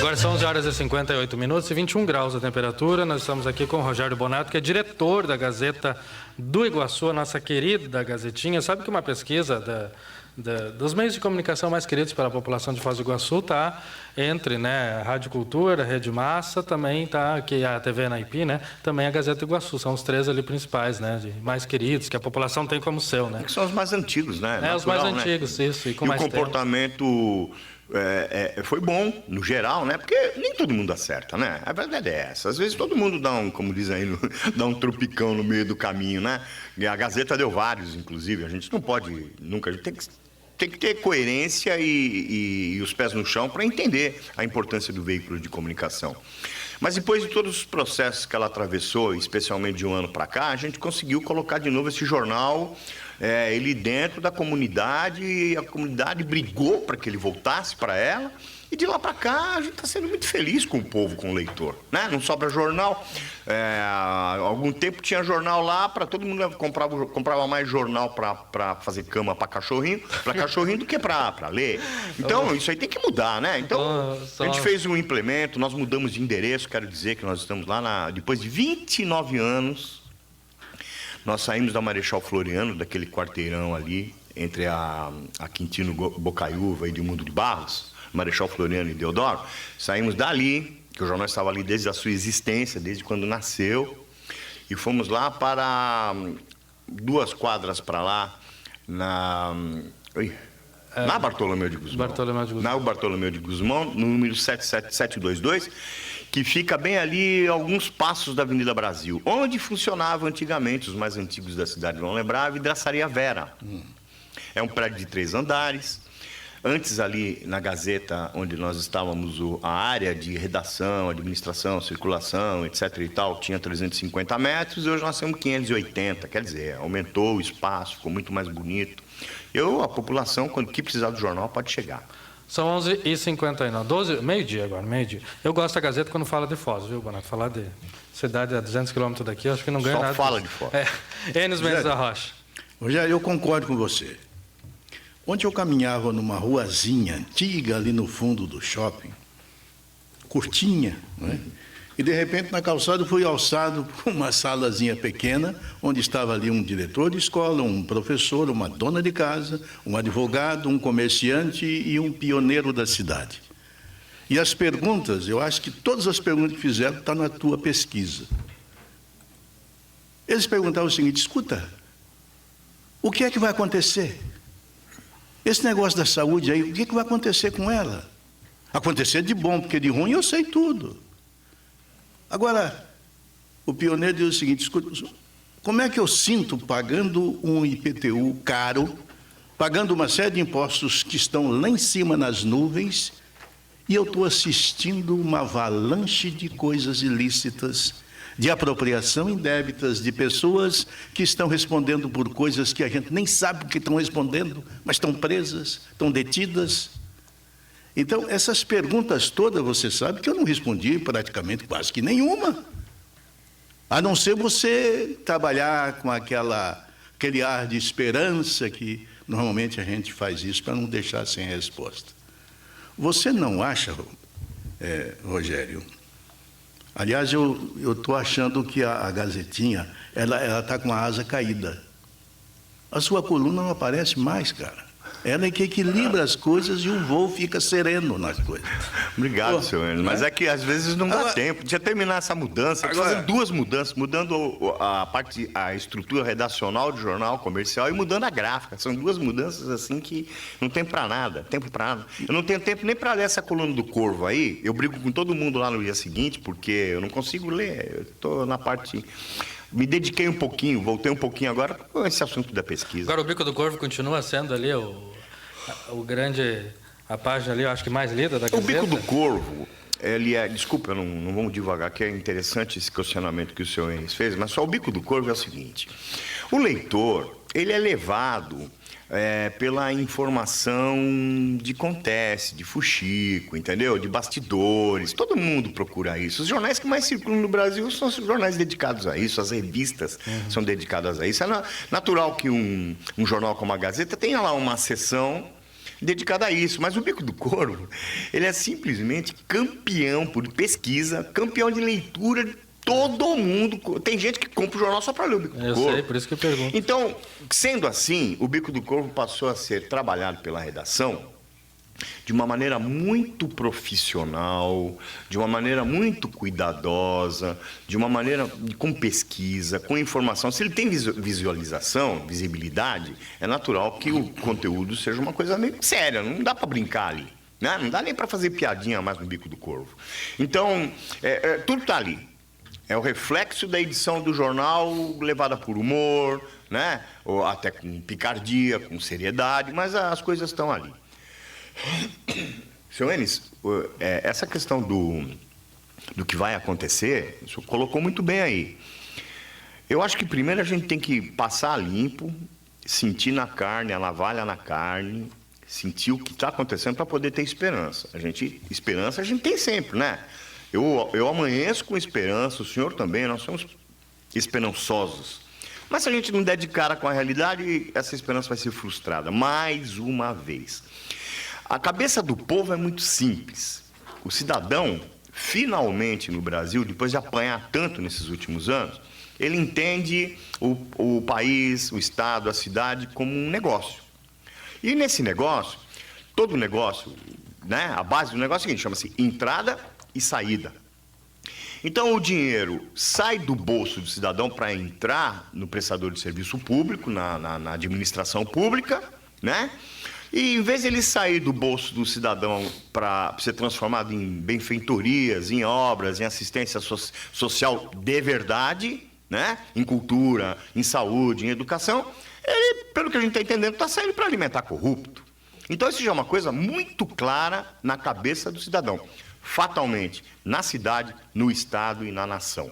Agora são 11 horas e 58 minutos e 21 graus a temperatura. Nós estamos aqui com o Rogério Bonato, que é diretor da Gazeta do Iguaçu, a nossa querida Gazetinha. Sabe que uma pesquisa dos meios de comunicação mais queridos pela população de Foz do Iguaçu está entre, né, a Rádio Cultura, a Rede Massa, também está aqui a TV Naipí, né, também a Gazeta do Iguaçu. São os três ali principais, né, mais queridos, que a população tem como seu, né? Que são os mais antigos, né? Natural, os mais antigos, né? Isso. E com mais o comportamento foi bom, no geral, né? Porque nem todo mundo acerta, né? A verdade é essa. Às vezes todo mundo dá como diz aí, dá um tropicão no meio do caminho, né? E a Gazeta deu vários, inclusive. A gente não pode nunca... A gente tem que ter coerência e os pés no chão para entender a importância do veículo de comunicação. Mas depois de todos os processos que ela atravessou, especialmente de um ano para cá, a gente conseguiu colocar de novo esse jornal, ele dentro da comunidade, e a comunidade brigou para que ele voltasse para ela. E de lá para cá, a gente está sendo muito feliz com o povo, com o leitor, né? Não sobra jornal. Há algum tempo tinha jornal lá, para todo mundo comprava mais jornal para fazer cama para cachorrinho do que para ler. Então, isso aí tem que mudar, né? Então, a gente fez um implemento, nós mudamos de endereço, quero dizer que nós estamos lá, depois de 29 anos, nós saímos da Marechal Floriano, daquele quarteirão ali, entre a Quintino Bocaiúva e Edmundo de Barros, Marechal Floriano e Deodoro. Saímos dali, que o jornal estava ali desde a sua existência, desde quando nasceu, e fomos lá para 2 quadras para lá, na Bartolomeu de Gusmão. Na Bartolomeu de Gusmão, no número 77722, que fica bem ali, alguns passos da Avenida Brasil, onde funcionava antigamente, os mais antigos da cidade vão lembrar, a Vidraçaria Vera. É um prédio de 3 andares. Antes ali na Gazeta, onde nós estávamos, a área de redação, administração, circulação, etc. e tal, tinha 350 metros e hoje nós temos 580, quer dizer, aumentou o espaço, ficou muito mais bonito. A população, quando que precisar do jornal, pode chegar. São 11h59, meio-dia agora, meio-dia. Eu gosto da Gazeta quando fala de Foz, viu, Bonato? Falar de cidade a 200 quilômetros daqui, eu acho que não ganha nada. Só fala de Foz. Enes Mendes da Rocha. Rogério, eu concordo com você. Ontem eu caminhava numa ruazinha antiga ali no fundo do shopping, curtinha, né? E de repente na calçada fui alçado por uma salazinha pequena, onde estava ali um diretor de escola, um professor, uma dona de casa, um advogado, um comerciante e um pioneiro da cidade. E as perguntas, eu acho que todas as perguntas que fizeram estão na tua pesquisa. Eles perguntavam o seguinte: escuta, o que é que vai acontecer? Esse negócio da saúde aí, o que vai acontecer com ela? Acontecer de bom, porque de ruim eu sei tudo. Agora, o pioneiro diz o seguinte: escuta, como é que eu sinto pagando um IPTU caro, pagando uma série de impostos que estão lá em cima nas nuvens, e eu estou assistindo uma avalanche de coisas ilícitas, de apropriação indébitas, de pessoas que estão respondendo por coisas que a gente nem sabe o que estão respondendo, mas estão presas, estão detidas. Então, essas perguntas todas, você sabe que eu não respondi praticamente quase que nenhuma. A não ser você trabalhar com aquele ar de esperança que normalmente a gente faz isso para não deixar sem resposta. Você não acha, Rogério? Aliás, eu estou achando que a Gazetinha, ela está com a asa caída. A sua coluna não aparece mais, cara. Ela é que equilibra as coisas e o voo fica sereno nas coisas. Obrigado, senhor Enes. Mas é que às vezes não dá tempo. Deixa eu terminar essa mudança. Fazendo 2 mudanças, mudando a estrutura redacional do jornal comercial e mudando a gráfica. São 2 mudanças assim que não tem para nada, tempo para nada. Eu não tenho tempo nem para ler essa coluna do Corvo aí. Eu brigo com todo mundo lá no dia seguinte, porque eu não consigo ler. Eu estou na parte... Me dediquei um pouquinho, voltei um pouquinho agora com esse assunto da pesquisa. Agora o Bico do Corvo continua sendo ali a página ali, eu acho que mais lida da Gazeta. O Bico do Corvo, ele é... Desculpa, não vamos devagar, que é interessante esse questionamento que o senhor Enes fez, mas só o Bico do Corvo é o seguinte: o leitor, ele é levado pela informação de acontece, de fuxico, entendeu? De bastidores, todo mundo procura isso. Os jornais que mais circulam no Brasil são os jornais dedicados a isso, as revistas são dedicadas a isso. É natural que um jornal como a Gazeta tenha lá uma seção dedicada a isso. Mas o Bico do Corvo, ele é simplesmente campeão por pesquisa, campeão de leitura. Todo mundo. Tem gente que compra o jornal só para ler o Bico do Corvo. Eu sei, por isso que eu pergunto. Então, sendo assim, o Bico do Corvo passou a ser trabalhado pela redação de uma maneira muito profissional, de uma maneira muito cuidadosa, de uma maneira com pesquisa, com informação. Se ele tem visualização, visibilidade, é natural que o conteúdo seja uma coisa meio séria, não dá para brincar ali, né? Não dá nem para fazer piadinha mais no Bico do Corvo. Então, tudo está ali. É o reflexo da edição do jornal levada por humor, né? Ou até com picardia, com seriedade, mas as coisas estão ali. Seu Enes, essa questão do que vai acontecer, o senhor colocou muito bem aí. Eu acho que primeiro a gente tem que passar limpo, sentir na carne, a navalha na carne, sentir o que está acontecendo para poder ter esperança. Esperança a gente tem sempre, né? Eu amanheço com esperança, o senhor também, nós somos esperançosos. Mas se a gente não der de cara com a realidade, essa esperança vai ser frustrada, mais uma vez. A cabeça do povo é muito simples. O cidadão, finalmente no Brasil, depois de apanhar tanto nesses últimos anos, ele entende o país, o estado, a cidade como um negócio. E nesse negócio, todo negócio, né, a base do negócio é o seguinte, chama-se entrada e saída. Então o dinheiro sai do bolso do cidadão para entrar no prestador de serviço público, na administração pública, né? E em vez de ele sair do bolso do cidadão para ser transformado em benfeitorias, em obras, em assistência social de verdade, né? Em cultura, em saúde, em educação, ele, pelo que a gente está entendendo, está saindo para alimentar corrupto. Então isso já é uma coisa muito clara na cabeça do cidadão, fatalmente, na cidade, no estado e na nação,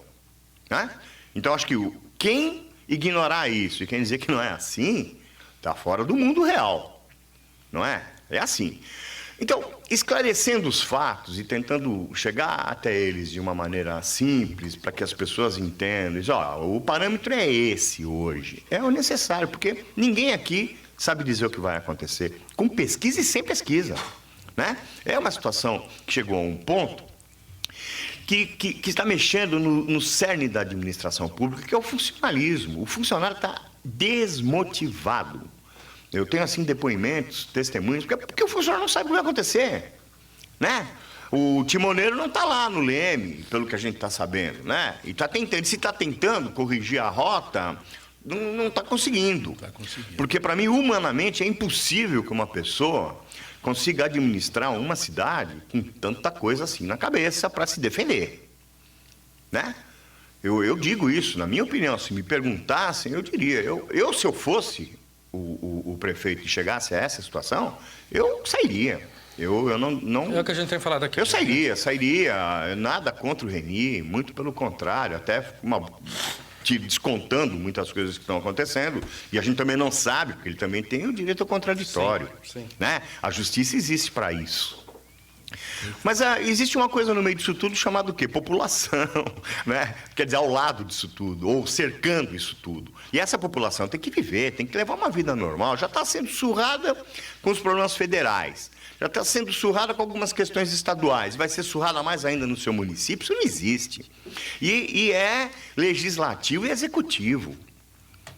né? Então acho que quem ignorar isso e quem dizer que não é assim, está fora do mundo real. Não é? É assim. Então, esclarecendo os fatos e tentando chegar até eles de uma maneira simples, para que as pessoas entendam, o parâmetro é esse hoje. É o necessário, porque ninguém aqui sabe dizer o que vai acontecer. Com pesquisa e sem pesquisa, né? É uma situação que chegou a um ponto que está mexendo no cerne da administração pública, que é o funcionalismo. O funcionário está desmotivado. Eu tenho, assim, depoimentos, testemunhos, porque o funcionário não sabe o que vai acontecer, né? O timoneiro não está lá no leme, pelo que a gente está sabendo, né? E está tentando, se está tentando corrigir a rota, não está conseguindo. Não tá conseguindo. Porque, para mim, humanamente, é impossível que uma pessoa consiga administrar uma cidade com tanta coisa assim na cabeça para se defender, né? Eu digo isso, na minha opinião, se me perguntassem, eu diria, se eu fosse o prefeito e chegasse a essa situação, eu sairia. Eu não... É o que a gente tem falado aqui. Eu sairia. Nada contra o Reni, muito pelo contrário, até descontando muitas coisas que estão acontecendo. E a gente também não sabe, porque ele também tem o direito ao contraditório. Sim. Né? A justiça existe para isso. Mas existe uma coisa no meio disso tudo chamada o quê? População, né? Quer dizer, ao lado disso tudo, ou cercando isso tudo. E essa população tem que viver, tem que levar uma vida normal. Já está sendo surrada com os problemas federais, já está sendo surrada com algumas questões estaduais, vai ser surrada mais ainda no seu município, isso não existe. E é legislativo e executivo,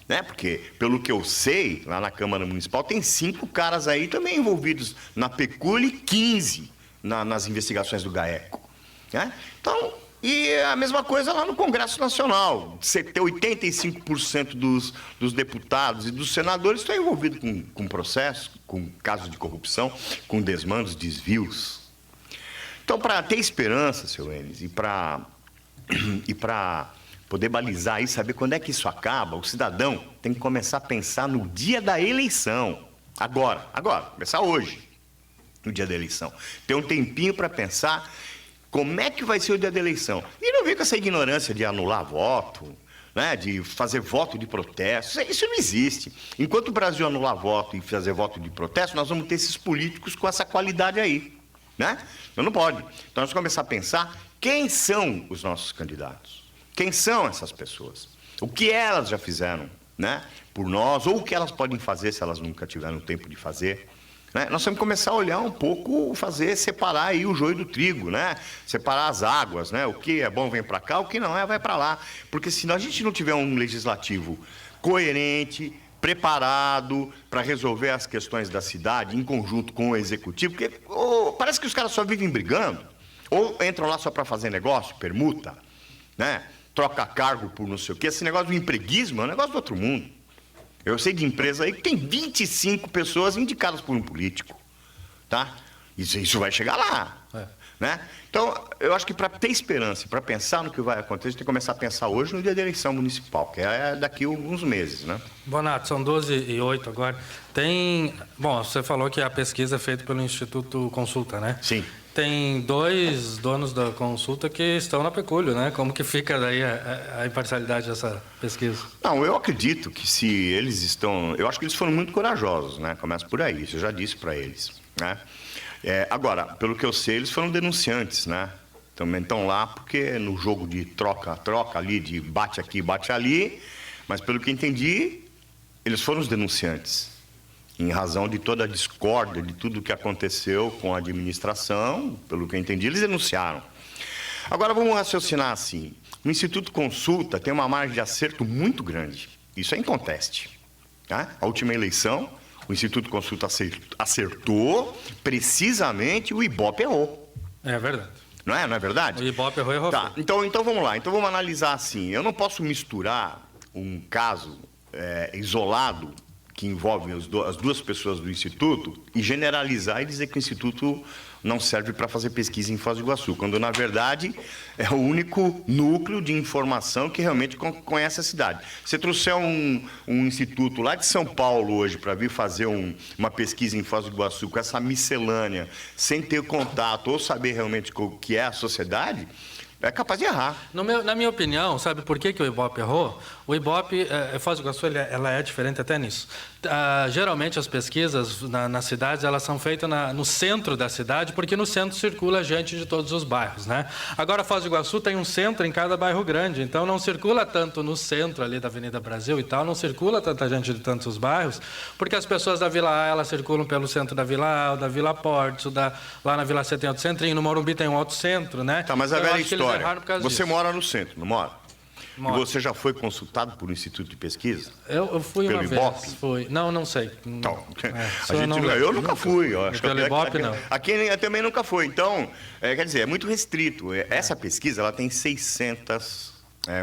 né? Porque, pelo que eu sei, lá na Câmara Municipal, tem 5 caras aí também envolvidos na pecúlia e 15 nas investigações do GAECO, né? Então, e a mesma coisa lá no Congresso Nacional. 85% dos deputados e dos senadores estão envolvidos com processo, com casos de corrupção, com desmandos, desvios. Então, para ter esperança, seu Enes, e para poder balizar e saber quando é que isso acaba, o cidadão tem que começar a pensar no dia da eleição. Agora, começar hoje. No dia da eleição. Ter um tempinho para pensar como é que vai ser o dia da eleição. E não vir com essa ignorância de anular voto, né, de fazer voto de protesto. Isso não existe. Enquanto o Brasil anular voto e fazer voto de protesto, nós vamos ter esses políticos com essa qualidade aí, né? Então não pode. Então nós vamos começar a pensar quem são os nossos candidatos. Quem são essas pessoas? O que elas já fizeram, né, por nós, ou o que elas podem fazer se elas nunca tiveram tempo de fazer. né? Nós temos que começar a olhar um pouco, separar aí o joio do trigo, né? Separar as águas, né? O que é bom vem para cá, o que não é vai para lá. Porque se a gente não tiver um legislativo coerente, preparado para resolver as questões da cidade em conjunto com o executivo, porque parece que os caras só vivem brigando, ou entram lá só para fazer negócio, permuta, né? Troca cargo por não sei o quê. Esse negócio do empreguismo é um negócio do outro mundo. Eu sei de empresa aí que tem 25 pessoas indicadas por um político, tá? Isso vai chegar lá, né? Então, eu acho que para ter esperança, para pensar no que vai acontecer, a gente tem que começar a pensar hoje no dia da eleição municipal, que é daqui a alguns meses, né? Bonato, são 12h08 agora. Bom, você falou que a pesquisa é feita pelo Instituto Consulta, né? Sim. Tem 2 donos da consulta que estão na pecúlio, né? Como que fica daí a imparcialidade dessa pesquisa? Não, eu acredito que se eles estão... Eu acho que eles foram muito corajosos, né? Começa por aí, isso eu já disse para eles, né? Agora, pelo que eu sei, eles foram denunciantes, né? Também estão lá porque no jogo de troca-troca ali, de bate aqui, bate ali, mas pelo que entendi, eles foram os denunciantes. Em razão de toda a discórdia, de tudo o que aconteceu com a administração, pelo que eu entendi, eles denunciaram. Agora vamos raciocinar assim. O Instituto Consulta tem uma margem de acerto muito grande. Isso é inconteste. Tá? A última eleição, o Instituto Consulta acertou, precisamente o Ibope errou. É verdade. Não é verdade? O Ibope errou e errou. Tá, então vamos lá. Então vamos analisar assim. Eu não posso misturar um caso isolado que envolve as duas pessoas do Instituto e generalizar e dizer que o Instituto não serve para fazer pesquisa em Foz do Iguaçu, quando, na verdade, é o único núcleo de informação que realmente conhece a cidade. Se trouxer um instituto lá de São Paulo hoje para vir fazer uma pesquisa em Foz do Iguaçu com essa miscelânea, sem ter contato ou saber realmente o que é a sociedade, é capaz de errar. Na minha opinião, sabe por que o Ibope errou? O Ibope, Foz do Iguaçu, ela é diferente até nisso. Geralmente as pesquisas nas cidades, elas são feitas no centro da cidade, porque no centro circula gente de todos os bairros, né? Agora, Foz do Iguaçu tem um centro em cada bairro grande, então não circula tanto no centro ali da Avenida Brasil e tal, não circula tanta gente de tantos bairros, porque as pessoas da Vila A, elas circulam pelo centro da Vila A, da Vila Portes, lá na Vila C tem outro centrinho, no Morumbi tem um outro centro, né? Tá, mas a velha história, você disso. mora no centro, não mora? Moro. E você já foi consultado por um instituto de pesquisa? Eu fui pelo uma Ibope? vez. Fui. Não sei. Então, Não, eu nunca fui. Eu acho pelo Ibope, não. Aqui eu também nunca fui. Então, quer dizer, é muito restrito. Essa pesquisa, ela tem 600...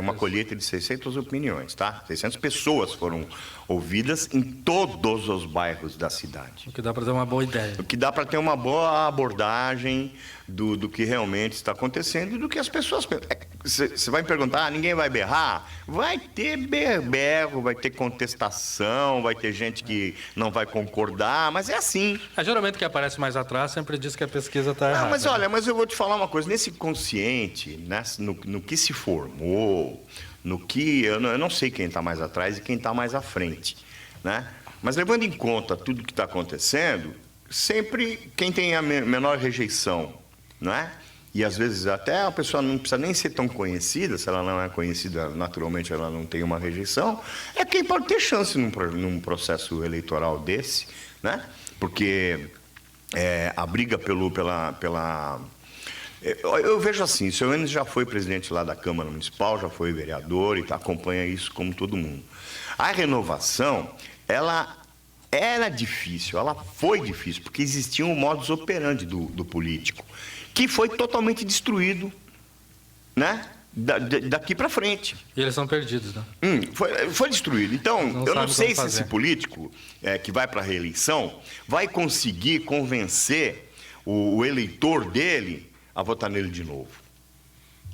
uma colheita de 600 opiniões, tá? 600 pessoas foram ouvidas em todos os bairros da cidade. O que dá para ter uma boa ideia. O que dá para ter uma boa abordagem do que realmente está acontecendo e do que as pessoas pensam. Você vai me perguntar, ninguém vai berrar? Vai ter berro, vai ter contestação, vai ter gente que não vai concordar, mas é assim. Geralmente quem aparece mais atrás sempre diz que a pesquisa está errada. Mas olha, mas eu vou te falar uma coisa, nesse consciente, no que se formou, no que... Eu não sei quem está mais atrás e quem está mais à frente, né? Mas levando em conta tudo que está acontecendo, sempre quem tem a menor rejeição, não é? E às vezes até a pessoa não precisa nem ser tão conhecida, se ela não é conhecida, naturalmente ela não tem uma rejeição, é quem pode ter chance num processo eleitoral desse, né? Porque a briga eu vejo assim, o seu Enes já foi presidente lá da Câmara Municipal, já foi vereador e acompanha isso como todo mundo. A renovação, ela era difícil, ela foi difícil, porque existia um modus operandi do político, que foi totalmente destruído, né? Daqui para frente. E eles são perdidos, né? Foi destruído. Então, eu não sei se fazer. esse político que vai para a reeleição vai conseguir convencer o eleitor dele a votar nele de novo.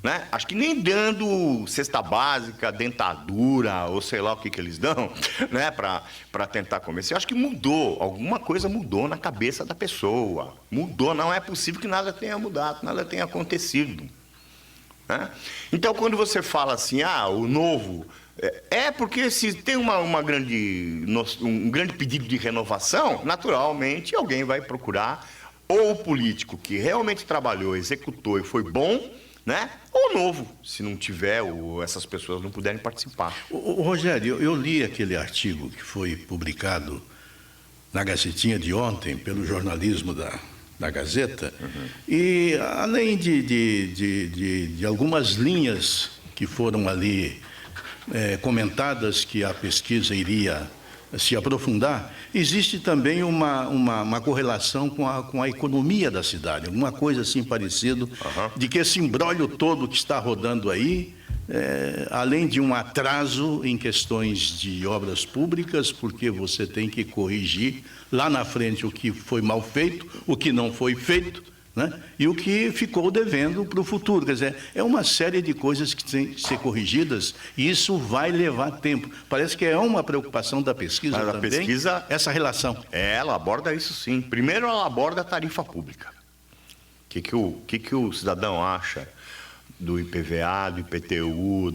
Né? Acho que nem dando cesta básica, dentadura, ou sei lá o que eles dão, né? Para tentar convencer. Acho que mudou, alguma coisa mudou na cabeça da pessoa. Mudou, não é possível que nada tenha mudado, nada tenha acontecido. Né? Então, quando você fala assim, o novo... porque se tem um grande pedido de renovação, naturalmente alguém vai procurar ou o político que realmente trabalhou, executou e foi bom, né? Ou novo, se não tiver, ou essas pessoas não puderem participar. Rogério, eu li aquele artigo que foi publicado na Gazetinha de ontem, pelo jornalismo da Gazeta, e além de algumas linhas que foram ali comentadas que a pesquisa iria se aprofundar, existe também uma correlação com a economia da cidade, alguma coisa assim parecido, de que esse imbróglio todo que está rodando aí, além de um atraso em questões de obras públicas, porque você tem que corrigir lá na frente o que foi mal feito, o que não foi feito, né? E o que ficou devendo para o futuro. Quer dizer, é uma série de coisas que têm que ser corrigidas e isso vai levar tempo. Parece que é uma preocupação da pesquisa Mas também, a pesquisa, essa relação. ela aborda isso sim. Primeiro, ela aborda a tarifa pública. O que o cidadão acha do IPVA, do IPTU,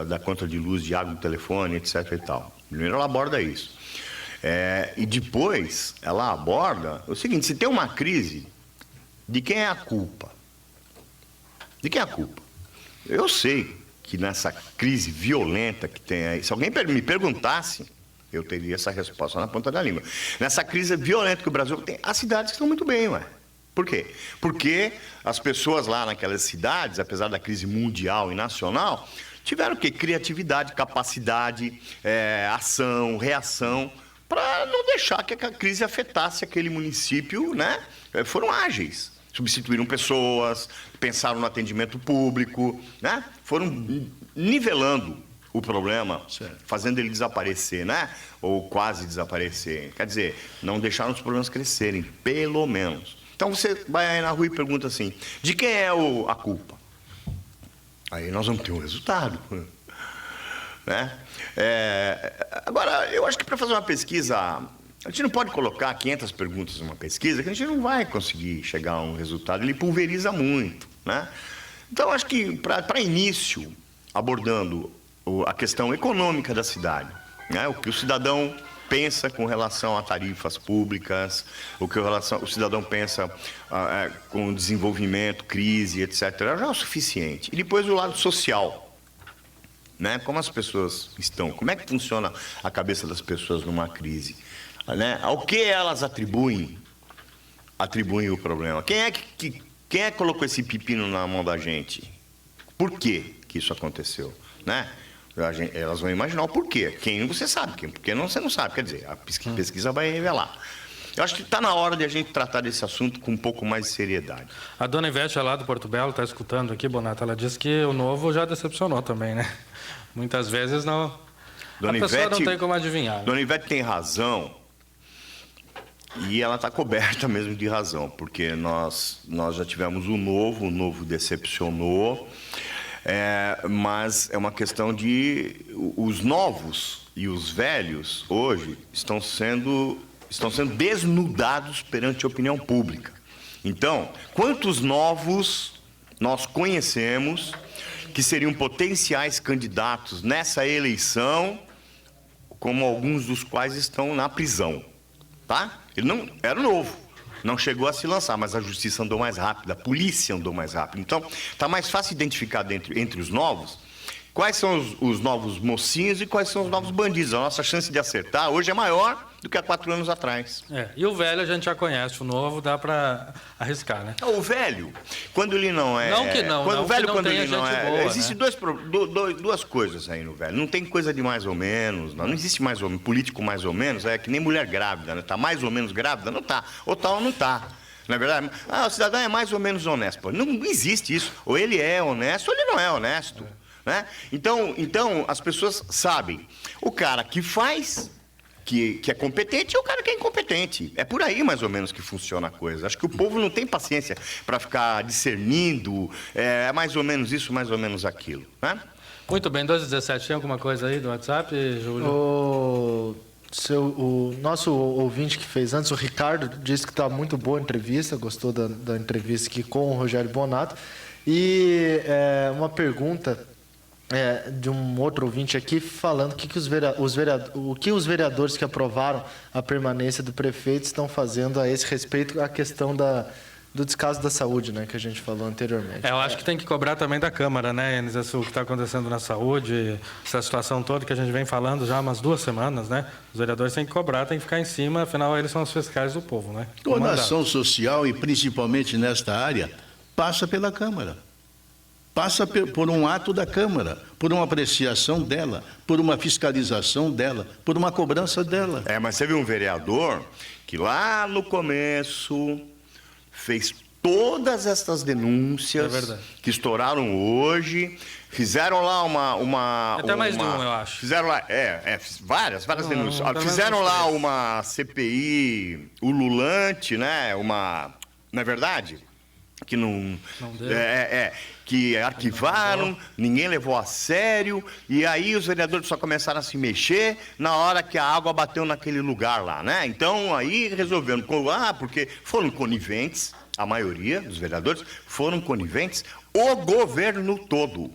da conta de luz, de água, do telefone, etc. e tal. Primeiro, ela aborda isso. E depois, ela aborda o seguinte: se tem uma crise, de quem é a culpa? De quem é a culpa? Eu sei que nessa crise violenta que tem aí, se alguém me perguntasse, eu teria essa resposta na ponta da língua. Nessa crise violenta que o Brasil tem, as cidades estão muito bem, ué. Por quê? Porque as pessoas lá naquelas cidades, apesar da crise mundial e nacional, tiveram o quê? Criatividade, capacidade, ação, reação, para não deixar que a crise afetasse aquele município, né? Foram ágeis. Substituíram pessoas, pensaram no atendimento público, né? Foram nivelando o problema, fazendo ele desaparecer, né? Ou quase desaparecer. Quer dizer, não deixaram os problemas crescerem, pelo menos. Então você vai aí na rua e pergunta assim: de quem é a culpa? Aí nós vamos ter um resultado, né? Agora, eu acho que para fazer uma pesquisa, a gente não pode colocar 500 perguntas numa pesquisa, que a gente não vai conseguir chegar a um resultado, ele pulveriza muito, né? Então, acho que, para início, abordando a questão econômica da cidade, né? O que o cidadão pensa com relação a tarifas públicas, o que o cidadão pensa com desenvolvimento, crise, etc., já é o suficiente. E depois o lado social, né? Como as pessoas estão, como é que funciona a cabeça das pessoas numa crise? Né? Ao que elas atribuem o problema? Quem é que colocou esse pepino na mão da gente? Por que isso aconteceu? Né? Elas vão imaginar o porquê. Quem você sabe, porque você não sabe. Quer dizer, a pesquisa vai revelar. Eu acho que está na hora de a gente tratar desse assunto com um pouco mais de seriedade. A dona Ivete, lá do Porto Belo, está escutando aqui, Bonato. Ela disse que o novo já decepcionou também, né? Muitas vezes não. Dona a pessoa Ivete, não tem como adivinhar. Né? Dona Ivete tem razão. E ela está coberta mesmo de razão, porque nós já tivemos o novo decepcionou, mas é uma questão de os novos e os velhos hoje estão sendo desnudados perante a opinião pública. Então, quantos novos nós conhecemos que seriam potenciais candidatos nessa eleição, como alguns dos quais estão na prisão, tá? Ele não era novo, não chegou a se lançar, mas a justiça andou mais rápido, a polícia andou mais rápido. Então, está mais fácil identificar entre os novos quais são os novos mocinhos e quais são os novos bandidos. A nossa chance de acertar hoje é maior do que há 4 anos atrás. E o velho a gente já conhece, o novo dá para arriscar, né? O velho, quando ele não é... Não que não, quando não o velho, que não quando tenha ele não gente é... boa, Existem né? duas coisas aí no velho. Não tem coisa de mais ou menos, não existe mais ou menos. Político mais ou menos é que nem mulher grávida, né? Tá mais ou menos grávida? Não tá. Ou tá ou não tá. Na verdade, o cidadão é mais ou menos honesto. Pô, não existe isso. Ou ele é honesto ou ele não é honesto. Né? Então, as pessoas sabem. O cara que faz... Que é competente e o cara que é incompetente. É por aí, mais ou menos, que funciona a coisa. Acho que o povo não tem paciência para ficar discernindo, é mais ou menos isso, mais ou menos aquilo. Né? Muito bem, 217, tem alguma coisa aí do WhatsApp, Júlio? O nosso ouvinte que fez antes, o Ricardo, disse que está muito boa a entrevista, gostou da entrevista aqui com o Rogério Bonato. E uma pergunta... de um outro ouvinte aqui falando o que os vereadores que aprovaram a permanência do prefeito estão fazendo a esse respeito, a questão do descaso da saúde, né, que a gente falou anteriormente. Eu acho que tem que cobrar também da Câmara, né, Enes, o que está acontecendo na saúde, essa situação toda que a gente vem falando já há umas 2 semanas, né? Os vereadores têm que cobrar, têm que ficar em cima, afinal eles são os fiscais do povo, né? Toda ação social, e principalmente nesta área, passa pela Câmara. Passa por um ato da Câmara, por uma apreciação dela, por uma fiscalização dela, por uma cobrança dela. Mas você viu um vereador que lá no começo fez todas essas denúncias que estouraram hoje, fizeram lá Até mais de um, eu acho. Fizeram lá, várias denúncias. Fizeram lá uma CPI ululante, né? Não é verdade? Que não deu. Que arquivaram, ninguém levou a sério, e aí os vereadores só começaram a se mexer na hora que a água bateu naquele lugar lá, né? Então aí resolvendo, porque foram coniventes, a maioria dos vereadores foram coniventes, o governo todo.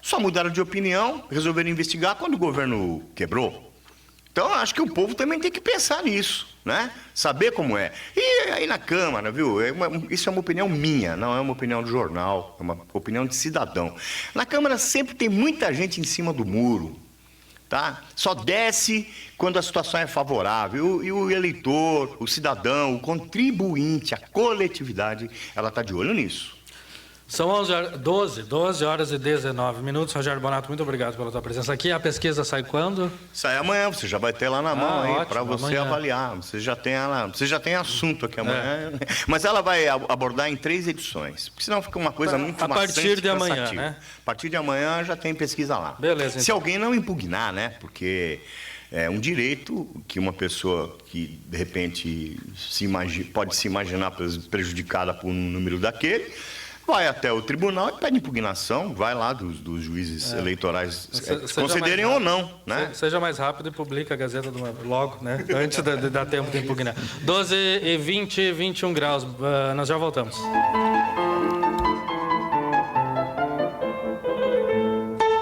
Só mudaram de opinião, resolveram investigar quando o governo quebrou. Então, acho que o povo também tem que pensar nisso, né? Saber como é. E aí na Câmara, viu? Isso é uma opinião minha, não é uma opinião do jornal, é uma opinião de cidadão. Na Câmara sempre tem muita gente em cima do muro, tá? Só desce quando a situação é favorável. E o eleitor, o cidadão, o contribuinte, a coletividade, ela está de olho nisso. São 12 horas e 19 minutos. Rogério Bonato, muito obrigado pela tua presença aqui. A pesquisa sai quando? Sai amanhã, você já vai ter lá na mão aí para você amanhã avaliar. Você já tem assunto aqui amanhã. Mas ela vai abordar em 3 edições, porque senão fica uma coisa muito maçante. A partir de amanhã, né? A partir de amanhã já tem pesquisa lá. Beleza, então. Se alguém não impugnar, né? Porque é um direito que uma pessoa que, de repente, pode se imaginar prejudicada por um número daquele, vai até o tribunal e pede impugnação, vai lá dos juízes eleitorais concederem ou não, né? Seja mais rápido e publica a Gazeta logo, né? Antes de dar tempo de impugnar. 12 e 20, 21 graus. Nós já voltamos.